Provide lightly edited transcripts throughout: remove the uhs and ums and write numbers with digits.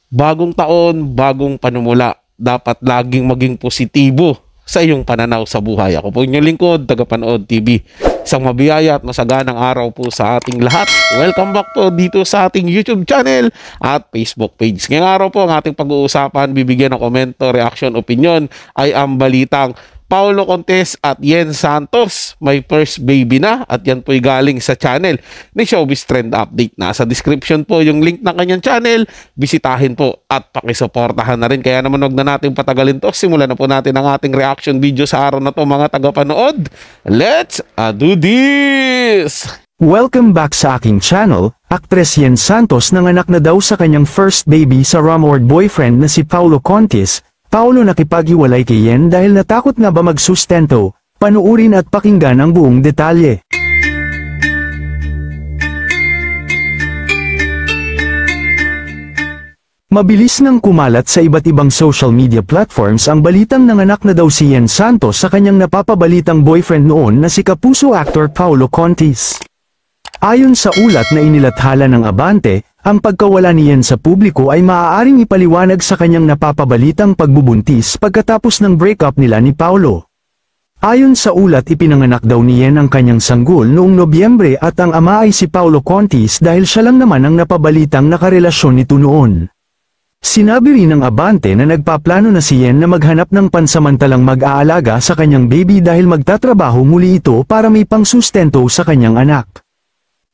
Bagong taon, bagong panumula. Dapat laging maging positibo sa iyong pananaw sa buhay. Ako po inyong lingkod, Tagapanood TV. Isang mabiyaya at masaganang araw po sa ating lahat. Welcome back po dito sa ating YouTube channel at Facebook page. Ngayong araw po ang ating pag-uusapan, bibigyan ng komento, reaction, opinion ay ang balitang Paulo Contes at Yen Santos may first baby na at yan po'y galing sa channel ni Showbiz Trend Update. Nasa description po yung link ng kanyang channel. Bisitahin po at pakisuportahan na rin. Kaya naman wag na natin patagalin to. Simulan na po natin ang ating reaction video sa araw na to mga tagapanood. Let's do this! Welcome back sa aking channel. Actress Yen Santos nanganak na daw sa kanyang first baby sa rumored boyfriend na si Paulo Contes. Paulo nakipaghiwalay kay Yen dahil natakot nga ba magsustento. Panuurin at pakinggan ang buong detalye. Mabilis nang kumalat sa iba't ibang social media platforms ang balitang nanganak na daw si Yen Santos sa kanyang napapabalitang boyfriend noon na si kapuso actor Paulo Contes. Ayon sa ulat na inilathala ng Abante, ang pagkawala ni Yen sa publiko ay maaaring ipaliwanag sa kanyang napapabalitang pagbubuntis pagkatapos ng breakup nila ni Paulo. Ayon sa ulat, ipinanganak daw ni Yen ang kanyang sanggol noong Nobyembre at ang ama ay si Paulo Contes dahil siya lang naman ang napabalitang nakarelasyon nito noon. Sinabi rin ng Abante na nagpaplano na si Yen na maghanap ng pansamantalang mag-aalaga sa kanyang baby dahil magtatrabaho muli ito para may pangsustento sa kanyang anak.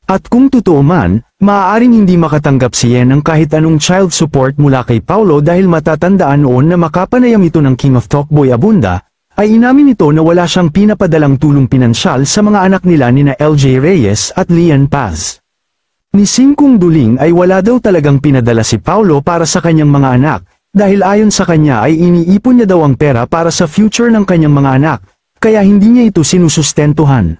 At kung totoo man, maaaring hindi makatanggap si Yen ng kahit anong child support mula kay Paulo dahil matatandaan noon na makapanayam ito ng King of Talkboy Abunda, ay inamin ito na wala siyang pinapadalang tulong pinansyal sa mga anak nila nina LJ Reyes at Lian Paz. Ni Singkong Duling ay wala daw talagang pinadala si Paulo para sa kanyang mga anak, dahil ayon sa kanya ay iniipon niya daw ang pera para sa future ng kanyang mga anak, kaya hindi niya ito sinusustentuhan.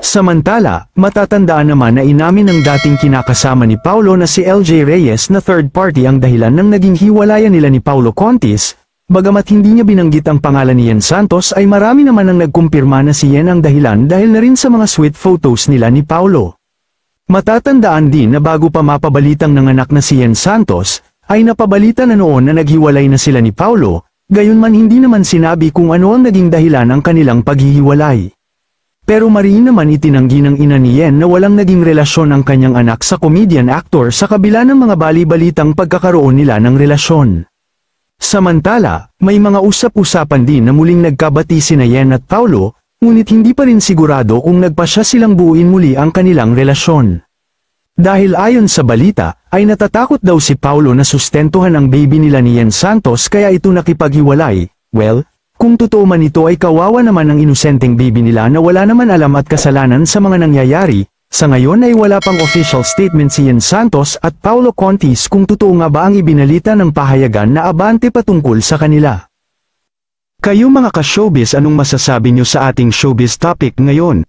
Samantala, matatandaan naman na inamin ng dating kinakasama ni Paulo na si LJ Reyes na third party ang dahilan ng naging hiwalayan nila ni Paulo Contes. Bagamat hindi niya binanggit ang pangalan ni Yen Santos ay marami naman ang nagkumpirma na si Yen ang dahilan dahil na rin sa mga sweet photos nila ni Paulo. Matatandaan din na bago pa mapabalitang nanganak na si Yen Santos, ay napabalita na noon na naghiwalay na sila ni Paulo, gayunman hindi naman sinabi kung ano ang naging dahilan ng kanilang paghihiwalay. Pero mariin naman itinanggi ng ina ni Yen na walang naging relasyon ang kanyang anak sa comedian actor sa kabila ng mga bali-balitang pagkakaroon nila ng relasyon. Samantala, may mga usap-usapan din na muling nagkabati sina Yen at Paulo, ngunit hindi pa rin sigurado kung nagpasya silang buuin muli ang kanilang relasyon. Dahil ayon sa balita, ay natatakot daw si Paulo na sustentuhan ang baby nila ni Yen Santos kaya ito nakipaghiwalay. Well, kung totoo man ito ay kawawa naman ang inosenteng baby nila na wala naman alam at kasalanan sa mga nangyayari. Sa ngayon ay wala pang official statement si Yen Santos at Paulo Contes kung totoo nga ba ang ibinalita ng pahayagan na Abante patungkol sa kanila. Kayo mga ka-showbiz, anong masasabi nyo sa ating showbiz topic ngayon?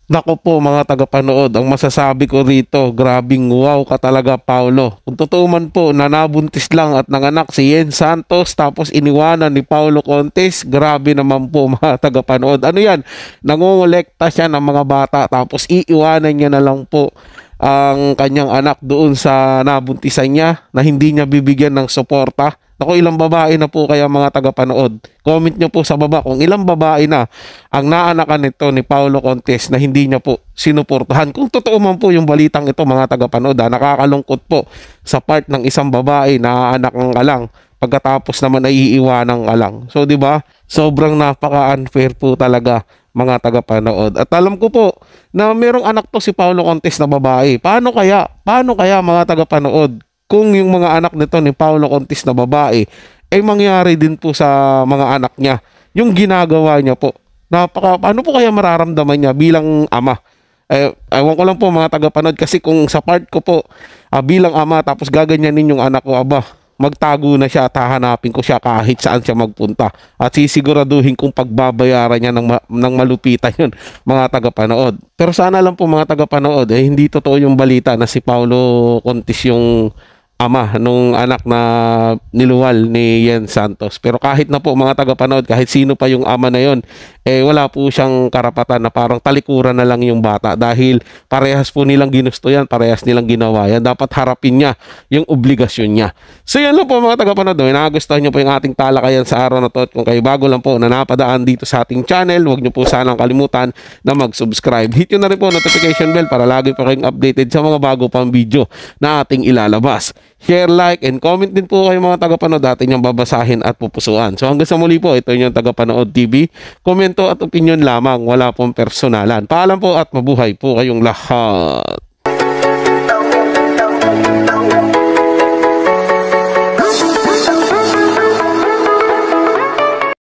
Nako po mga tagapanood, ang masasabi ko rito, grabing wow ka talaga Paulo. Kung totoo man po na nabuntis lang at nanganak si Yen Santos tapos iniwanan ni Paulo Contes, grabe naman po mga tagapanood. Ano yan? Nangongolekta siya ng mga bata tapos iiwanan niya na lang po ang kanyang anak doon sa nabuntisan niya na hindi niya bibigyan ng suporta. Naku, ilang babae na po kaya mga tagapanood? Comment nyo po sa baba kung ilang babae na ang naanakan nito ni Paulo Contes na hindi niya po sinuportahan. Kung totoo man po yung balitang ito mga tagapanood, nakakalungkot po sa part ng isang babae na anak ng alang pagkatapos naman ay iiwanang alang. So 'di ba? Sobrang napaka-unfair po talaga mga tagapanood. At alam ko po na merong anak to si Paulo Contes na babae. Paano kaya? Paano kaya mga tagapanood? Kung yung mga anak nito ni Paulo Contes na babae ay mangyari din po sa mga anak niya yung ginagawa niya po. Paano po kaya mararamdaman niya bilang ama? Ewan ko lang po mga tagapanood kasi kung sa part ko po bilang ama tapos gaganyanin yung anak ko, magtago na siya at hahanapin ko siya kahit saan siya magpunta at sisiguraduhin kong pagbabayaran niya ng malupitan yun mga tagapanood. Pero sana lang po mga tagapanood hindi totoo yung balita na si Paulo Contes yung ama nung anak na niluwal ni Yen Santos. Pero kahit na po mga tagapanood, kahit sino pa yung ama na yon, wala po siyang karapatan na parang talikuran na lang yung bata dahil parehas po nilang ginusto yan, parehas nilang ginawa yan. Dapat harapin niya yung obligasyon niya. So yan lang po mga tagapanood. Nagustuhan nyo po yung ating talakayan sa araw na to. At kung kayo bago lang po na napadaan dito sa ating channel, huwag nyo po sanang kalimutan na mag-subscribe. Hit nyo na rin po notification bell para lagi pa kayong updated sa mga bago pang video na ating ilalabas. Share, like, and comment din po kayo mga tagapanood, atin yung babasahin at pupusuan. So hanggang sa muli po, ito yung Tagapanood TV. Komento at opinion lamang, wala pong personalan. Paalam po at mabuhay po kayong lahat.